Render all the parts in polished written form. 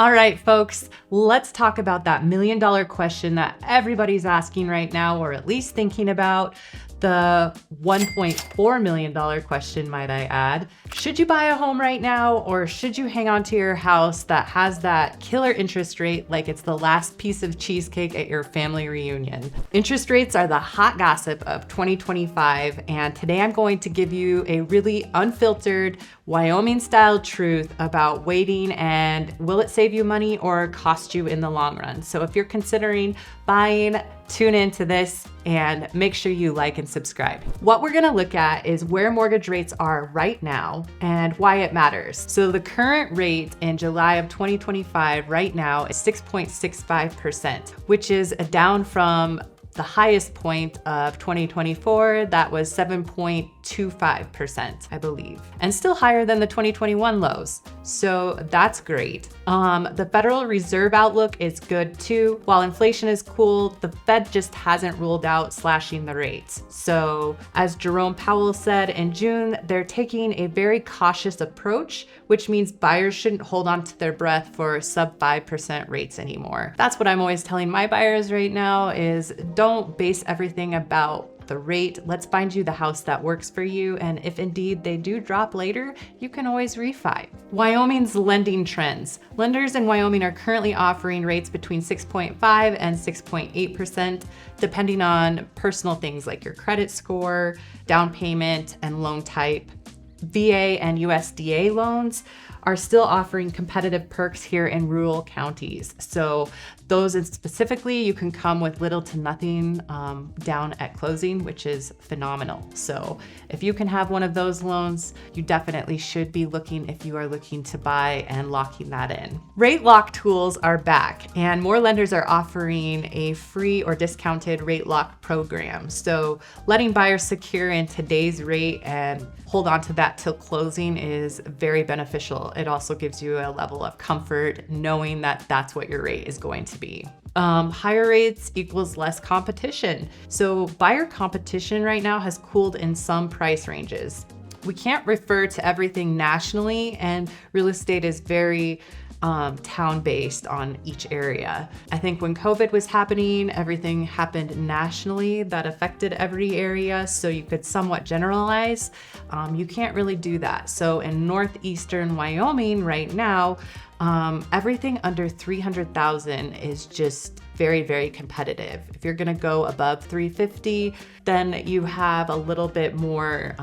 All right, folks, let's talk about that $1 million question that everybody's asking right now, or at least thinking about. The $1.4 million question, might I add. Should you buy a home right now, or should you hang on to your house that has that killer interest rate like it's the last piece of cheesecake at your family reunion? Interest rates are the hot gossip of 2025, and today I'm going to give you a really unfiltered, Wyoming-style truth about waiting and will it save you money or cost you in the long run. So if you're considering buying, tune into this and make sure you like and subscribe. What we're gonna look at is where mortgage rates are right now and why it matters. So the current rate in July of 2025 right now is 6.65%, which is down from the highest point of 2024, that was 7.25%, I believe, and still higher than the 2021 lows. So that's great. The Federal Reserve outlook is good too. While inflation is cool, the Fed just hasn't ruled out slashing the rates. So as Jerome Powell said in June, they're taking a very cautious approach, which means buyers shouldn't hold on to their breath for sub 5% rates anymore. That's what I'm always telling my buyers right now is don't base everything about the rate. Let's find you the house that works for you. And if indeed they do drop later, you can always refi. Wyoming's lending trends. Lenders in Wyoming are currently offering rates between 6.5 and 6.8%, depending on personal things like your credit score, down payment, and loan type. VA and USDA loans are still offering competitive perks here in rural counties. So those specifically, you can come with little to nothing down at closing, which is phenomenal. So if you can have one of those loans, you definitely should be looking if you are looking to buy and locking that in. Rate lock tools are back, and more lenders are offering a free or discounted rate lock program. So letting buyers secure in today's rate and hold on to that till closing is very beneficial. It also gives you a level of comfort knowing that that's what your rate is going to be. Higher rates equals less competition. So buyer competition right now has cooled in some price ranges. We can't refer to everything nationally, and real estate is very town-based on each area. I think when COVID was happening, everything happened nationally that affected every area, so you could somewhat generalize. You can't really do that. So in northeastern Wyoming right now, everything under 300,000 is just very, very competitive. If you're gonna go above 350, then you have a little bit more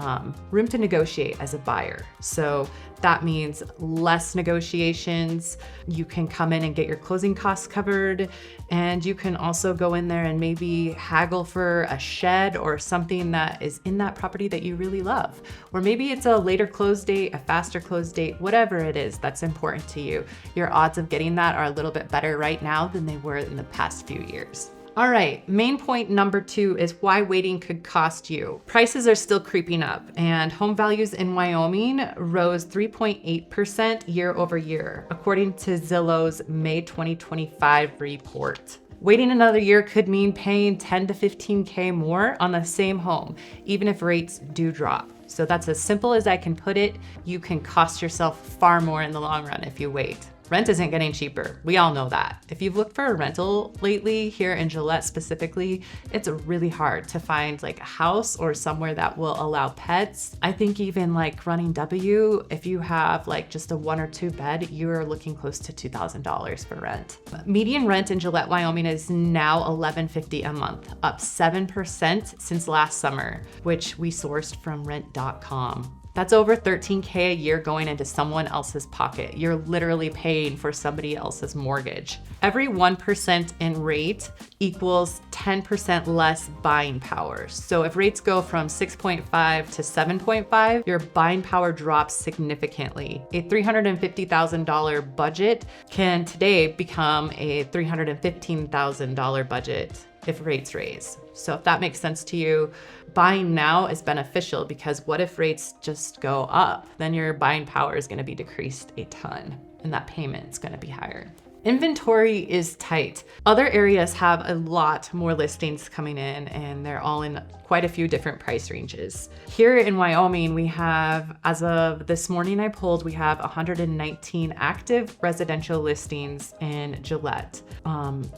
room to negotiate as a buyer. So that means less negotiations. You can come in and get your closing costs covered, and you can also go in there and maybe haggle for a shed or something that is in that property that you really love. Or maybe it's a later close date, a faster close date, whatever it is that's important to you. Your odds of getting that are a little bit better right now than they were in the past few years. All right, main point number 2 is why waiting could cost you. Prices are still creeping up, and home values in Wyoming rose 3.8% year over year, according to Zillow's May 2025 report. Waiting another year could mean paying 10 to 15K more on the same home, even if rates do drop. So that's as simple as I can put it. You can cost yourself far more in the long run if you wait. Rent isn't getting cheaper. We all know that. If you've looked for a rental lately, here in Gillette specifically, it's really hard to find like a house or somewhere that will allow pets. I think even like running W, if you have like just a 1 or 2 bed, you're looking close to $2,000 for rent. Median rent in Gillette, Wyoming is now $1,150 a month, up 7% since last summer, which we sourced from rent.com. That's over $13K a year going into someone else's pocket. You're literally paying for somebody else's mortgage. Every 1% in rate equals 10% less buying power. So if rates go from 6.5 to 7.5, your buying power drops significantly. A $350,000 budget can today become a $315,000 budget if rates raise. So if that makes sense to you, buying now is beneficial because what if rates just go up? Then your buying power is going to be decreased a ton and that payment is going to be higher. Inventory is tight. Other areas have a lot more listings coming in, and they're all in quite a few different price ranges. Here in Wyoming, we have, as of this morning I pulled, we have 119 active residential listings in Gillette.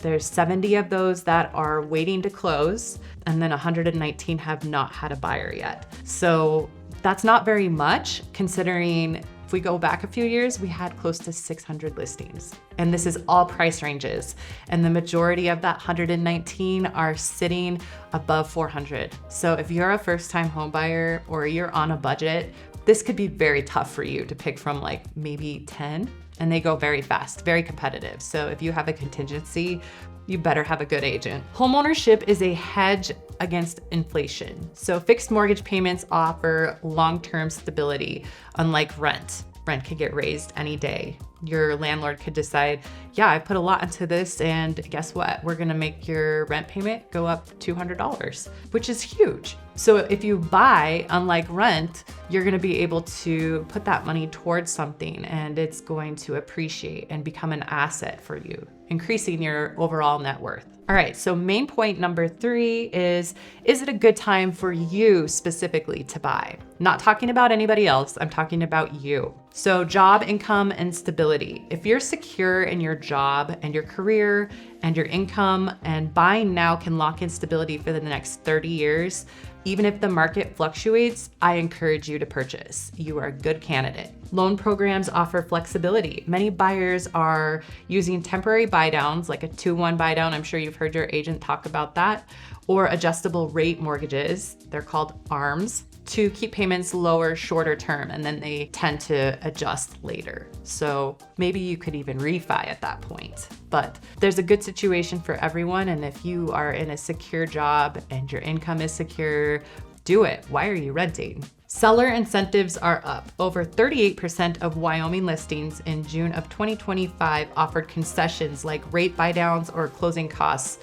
There's 70 of those that are waiting to close, and then 119 have not had a buyer yet. So that's not very much, considering if we go back a few years, we had close to 600 listings. And this is all price ranges. And the majority of that 119 are sitting above 400. So if you're a first-time home buyer or you're on a budget, this could be very tough for you to pick from like maybe 10, and they go very fast, very competitive. So if you have a contingency, you better have a good agent. Homeownership is a hedge against inflation. So fixed mortgage payments offer long-term stability, unlike rent. Rent can get raised any day. Your landlord could decide, yeah, I put a lot into this, and guess what? We're gonna make your rent payment go up $200, which is huge. So if you buy, unlike rent, you're gonna be able to put that money towards something, and it's going to appreciate and become an asset for you, increasing your overall net worth. All right, so main point number 3 is it a good time for you specifically to buy? Not talking about anybody else, I'm talking about you. So job, income, and stability. If you're secure in your job and your career and your income, and buying now can lock in stability for the next 30 years, even if the market fluctuates, I encourage you to purchase. You are a good candidate. Loan programs offer flexibility. Many buyers are using temporary buy downs, like a 2-1 buy down. I'm sure you've heard your agent talk about that, or adjustable rate mortgages. They're called ARMs, to keep payments lower, shorter term, and then they tend to adjust later. So maybe you could even refi at that point. But there's a good situation for everyone, and if you are in a secure job and your income is secure, do it. Why are you renting? Seller incentives are up. Over 38% of Wyoming listings in June of 2025 offered concessions like rate buy downs or closing costs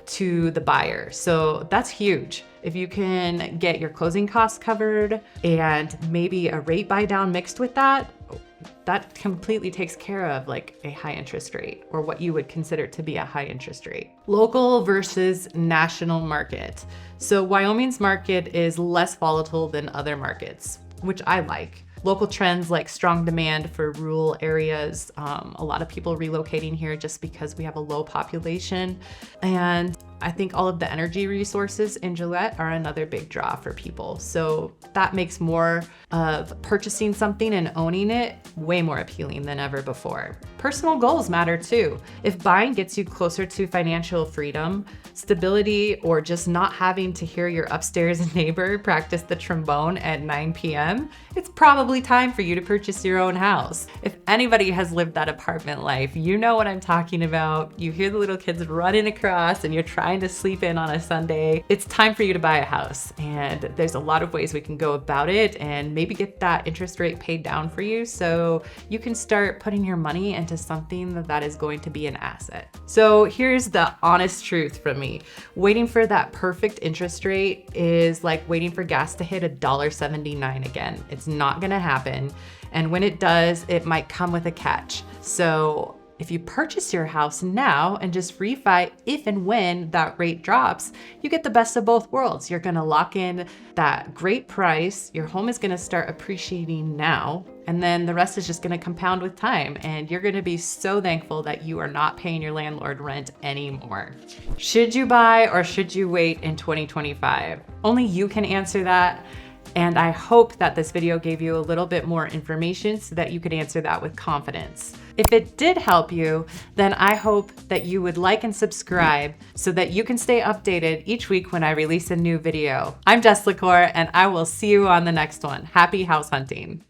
to the buyer. So that's huge. If you can get your closing costs covered and maybe a rate buy down mixed with that, that completely takes care of like a high interest rate, or what you would consider to be a high interest rate. Local versus national market. So Wyoming's market is less volatile than other markets, which I like. Local trends like strong demand for rural areas, a lot of people relocating here just because we have a low population. And I think all of the energy resources in Gillette are another big draw for people. So that makes more of purchasing something and owning it way more appealing than ever before. Personal goals matter too. If buying gets you closer to financial freedom, stability, or just not having to hear your upstairs neighbor practice the trombone at 9 p.m., it's probably time for you to purchase your own house. If anybody has lived that apartment life, you know what I'm talking about. You hear the little kids running across and you're trying to sleep in on a Sunday. It's time for you to buy a house, and there's a lot of ways we can go about it and maybe get that interest rate paid down for you so you can start putting your money into something that is going to be an asset. So here's the honest truth from me. Waiting for that perfect interest rate is like waiting for gas to hit $1.79 again. It's not gonna happen. And when it does, it might come with a catch. So if you purchase your house now and just refi if and when that rate drops, you get the best of both worlds. You're gonna lock in that great price, your home is gonna start appreciating now, and then the rest is just gonna compound with time, and you're gonna be so thankful that you are not paying your landlord rent anymore. Should you buy or should you wait in 2025? Only you can answer that. And I hope that this video gave you a little bit more information so that you could answer that with confidence. If it did help you, then I hope that you would like and subscribe so that you can stay updated each week when I release a new video. I'm LaCour, and I will see you on the next one. Happy house hunting.